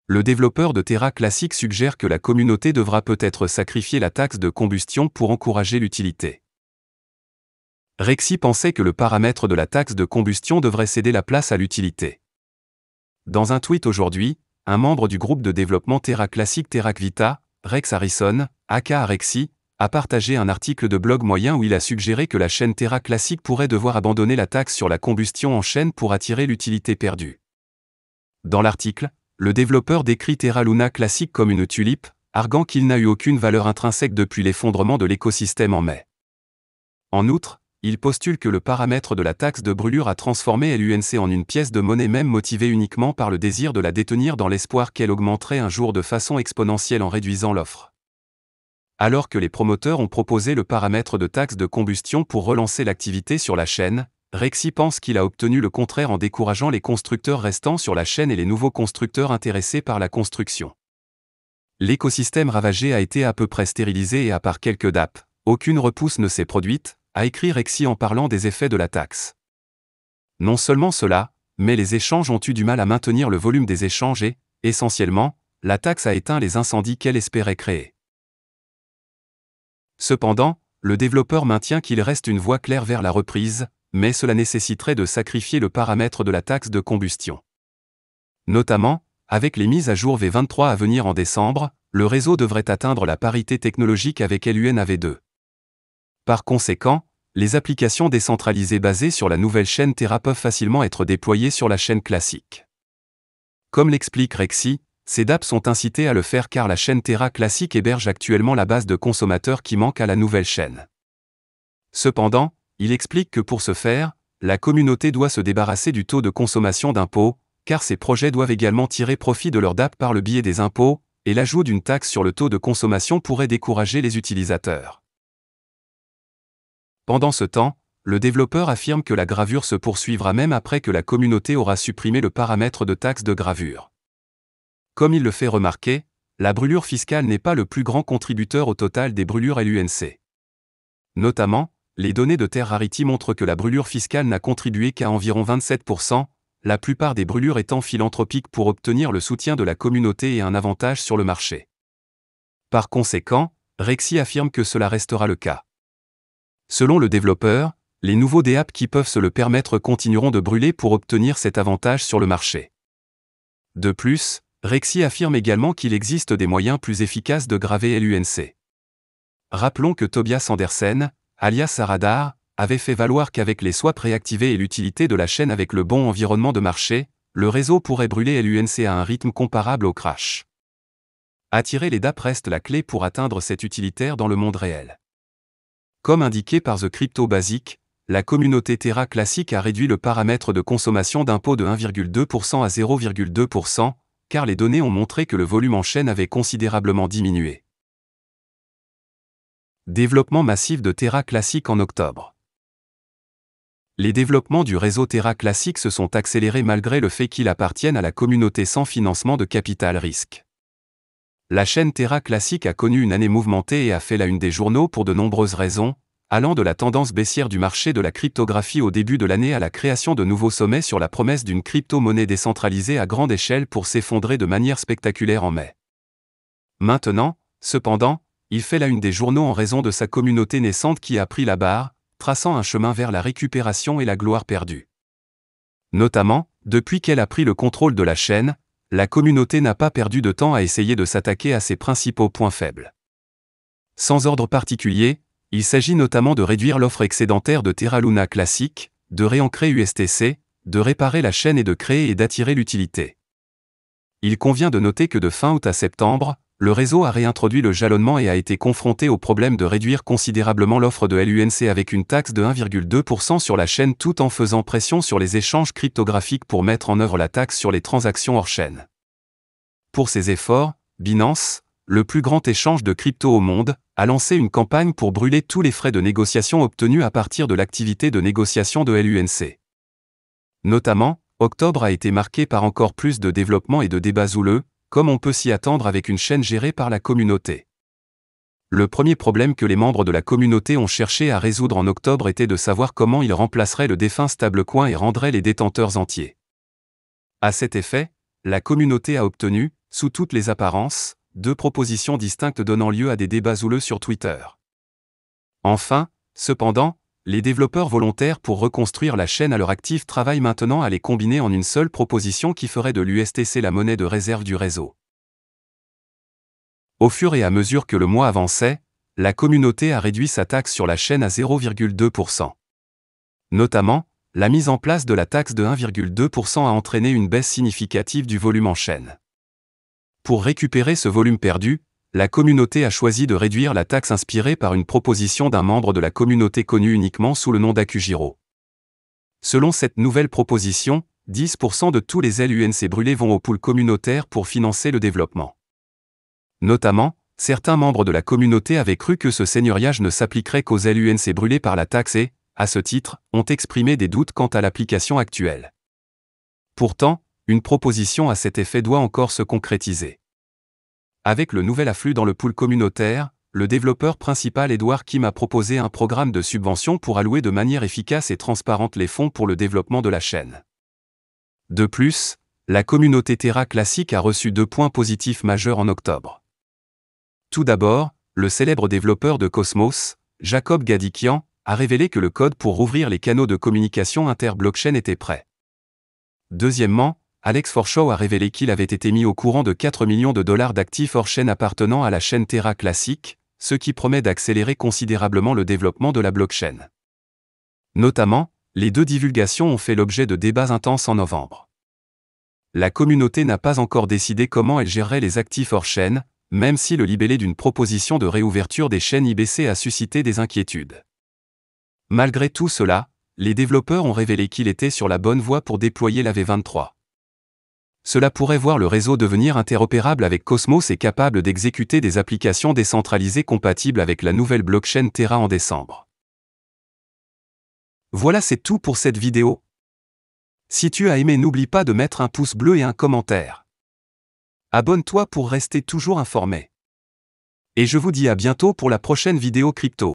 Le développeur de Terra Classic suggère que la communauté devra peut-être sacrifier la taxe de combustion pour encourager l'utilité. Rexy pensait que le paramètre de la taxe de combustion devrait céder la place à l'utilité. Dans un tweet aujourd'hui, un membre du groupe de développement Terra Classic TerraVita, Rex Harrison, aka Rexy, a partagé un article de blog moyen où il a suggéré que la chaîne Terra Classic pourrait devoir abandonner la taxe sur la combustion en chaîne pour attirer l'utilité perdue. Dans l'article, le développeur décrit Terra Luna Classic comme une tulipe, arguant qu'il n'a eu aucune valeur intrinsèque depuis l'effondrement de l'écosystème en mai. En outre, il postule que le paramètre de la taxe de brûlure a transformé LUNC en une pièce de monnaie même motivée uniquement par le désir de la détenir dans l'espoir qu'elle augmenterait un jour de façon exponentielle en réduisant l'offre. Alors que les promoteurs ont proposé le paramètre de taxe de combustion pour relancer l'activité sur la chaîne, Rexy pense qu'il a obtenu le contraire en décourageant les constructeurs restants sur la chaîne et les nouveaux constructeurs intéressés par la construction. L'écosystème ravagé a été à peu près stérilisé et à part quelques DApp, aucune repousse ne s'est produite, a écrit Rexy en parlant des effets de la taxe. Non seulement cela, mais les échanges ont eu du mal à maintenir le volume des échanges et, essentiellement, la taxe a éteint les incendies qu'elle espérait créer. Cependant, le développeur maintient qu'il reste une voie claire vers la reprise, mais cela nécessiterait de sacrifier le paramètre de la taxe de combustion. Notamment, avec les mises à jour V23 à venir en décembre, le réseau devrait atteindre la parité technologique avec LUNAV2. Par conséquent, les applications décentralisées basées sur la nouvelle chaîne Terra peuvent facilement être déployées sur la chaîne classique. Comme l'explique Rexy, ces dApps sont incités à le faire car la chaîne Terra Classic héberge actuellement la base de consommateurs qui manque à la nouvelle chaîne. Cependant, il explique que pour ce faire, la communauté doit se débarrasser du taux de consommation d'impôts, car ces projets doivent également tirer profit de leur dApp par le biais des impôts, et l'ajout d'une taxe sur le taux de consommation pourrait décourager les utilisateurs. Pendant ce temps, le développeur affirme que la gravure se poursuivra même après que la communauté aura supprimé le paramètre de taxe de gravure. Comme il le fait remarquer, la brûlure fiscale n'est pas le plus grand contributeur au total des brûlures LUNC. Notamment, les données de Terra Rarity montrent que la brûlure fiscale n'a contribué qu'à environ 27%, la plupart des brûlures étant philanthropiques pour obtenir le soutien de la communauté et un avantage sur le marché. Par conséquent, Rexy affirme que cela restera le cas. Selon le développeur, les nouveaux DApp qui peuvent se le permettre continueront de brûler pour obtenir cet avantage sur le marché. De plus, Rexy affirme également qu'il existe des moyens plus efficaces de graver LUNC. Rappelons que Tobias Andersen, alias Aradar, avait fait valoir qu'avec les swaps réactivés et l'utilité de la chaîne avec le bon environnement de marché, le réseau pourrait brûler LUNC à un rythme comparable au crash. Attirer les DApp reste la clé pour atteindre cet utilitaire dans le monde réel. Comme indiqué par The Crypto Basic, la communauté Terra Classic a réduit le paramètre de consommation d'impôt de 1,2% à 0,2%, car les données ont montré que le volume en chaîne avait considérablement diminué. Développement massif de Terra Classic en octobre. Les développements du réseau Terra Classic se sont accélérés malgré le fait qu'il appartienne à la communauté sans financement de capital risque. La chaîne Terra Classic a connu une année mouvementée et a fait la une des journaux pour de nombreuses raisons, allant de la tendance baissière du marché de la cryptographie au début de l'année à la création de nouveaux sommets sur la promesse d'une crypto-monnaie décentralisée à grande échelle pour s'effondrer de manière spectaculaire en mai. Maintenant, cependant, il fait la une des journaux en raison de sa communauté naissante qui a pris la barre, traçant un chemin vers la récupération et la gloire perdue. Notamment, depuis qu'elle a pris le contrôle de la chaîne, la communauté n'a pas perdu de temps à essayer de s'attaquer à ses principaux points faibles. Sans ordre particulier, il s'agit notamment de réduire l'offre excédentaire de Terra Luna Classic, de réancrer USTC, de réparer la chaîne et de créer et d'attirer l'utilité. Il convient de noter que de fin août à septembre, le réseau a réintroduit le jalonnement et a été confronté au problème de réduire considérablement l'offre de LUNC avec une taxe de 1,2% sur la chaîne tout en faisant pression sur les échanges cryptographiques pour mettre en œuvre la taxe sur les transactions hors chaîne. Pour ces efforts, Binance, le plus grand échange de crypto au monde, a lancé une campagne pour brûler tous les frais de négociation obtenus à partir de l'activité de négociation de LUNC. Notamment, octobre a été marqué par encore plus de développement et de débats houleux, comme on peut s'y attendre avec une chaîne gérée par la communauté. Le premier problème que les membres de la communauté ont cherché à résoudre en octobre était de savoir comment ils remplaceraient le défunt stablecoin et rendraient les détenteurs entiers. À cet effet, la communauté a obtenu, sous toutes les apparences, deux propositions distinctes donnant lieu à des débats houleux sur Twitter. Enfin, cependant, les développeurs volontaires pour reconstruire la chaîne à leur actif travaillent maintenant à les combiner en une seule proposition qui ferait de l'USTC la monnaie de réserve du réseau. Au fur et à mesure que le mois avançait, la communauté a réduit sa taxe sur la chaîne à 0,2%. Notamment, la mise en place de la taxe de 1,2% a entraîné une baisse significative du volume en chaîne. Pour récupérer ce volume perdu, la communauté a choisi de réduire la taxe inspirée par une proposition d'un membre de la communauté connu uniquement sous le nom d'Akujiro. Selon cette nouvelle proposition, 10% de tous les LUNC brûlés vont au pool communautaire pour financer le développement. Notamment, certains membres de la communauté avaient cru que ce seigneuriage ne s'appliquerait qu'aux LUNC brûlés par la taxe et, à ce titre, ont exprimé des doutes quant à l'application actuelle. Pourtant, une proposition à cet effet doit encore se concrétiser. Avec le nouvel afflux dans le pool communautaire, le développeur principal Edouard Kim a proposé un programme de subvention pour allouer de manière efficace et transparente les fonds pour le développement de la chaîne. De plus, la communauté Terra Classic a reçu 2 points positifs majeurs en octobre. Tout d'abord, le célèbre développeur de Cosmos, Jacob Gadikian, a révélé que le code pour rouvrir les canaux de communication inter-blockchain était prêt. Deuxièmement, Alex Forshaw a révélé qu'il avait été mis au courant de 4 millions de dollars d'actifs hors-chaîne appartenant à la chaîne Terra Classic, ce qui promet d'accélérer considérablement le développement de la blockchain. Notamment, les deux divulgations ont fait l'objet de débats intenses en novembre. La communauté n'a pas encore décidé comment elle gérerait les actifs hors-chaîne, même si le libellé d'une proposition de réouverture des chaînes IBC a suscité des inquiétudes. Malgré tout cela, les développeurs ont révélé qu'il était sur la bonne voie pour déployer la V23. Cela pourrait voir le réseau devenir interopérable avec Cosmos et capable d'exécuter des applications décentralisées compatibles avec la nouvelle blockchain Terra en décembre. Voilà, c'est tout pour cette vidéo. Si tu as aimé, n'oublie pas de mettre un pouce bleu et un commentaire. Abonne-toi pour rester toujours informé. Et je vous dis à bientôt pour la prochaine vidéo crypto.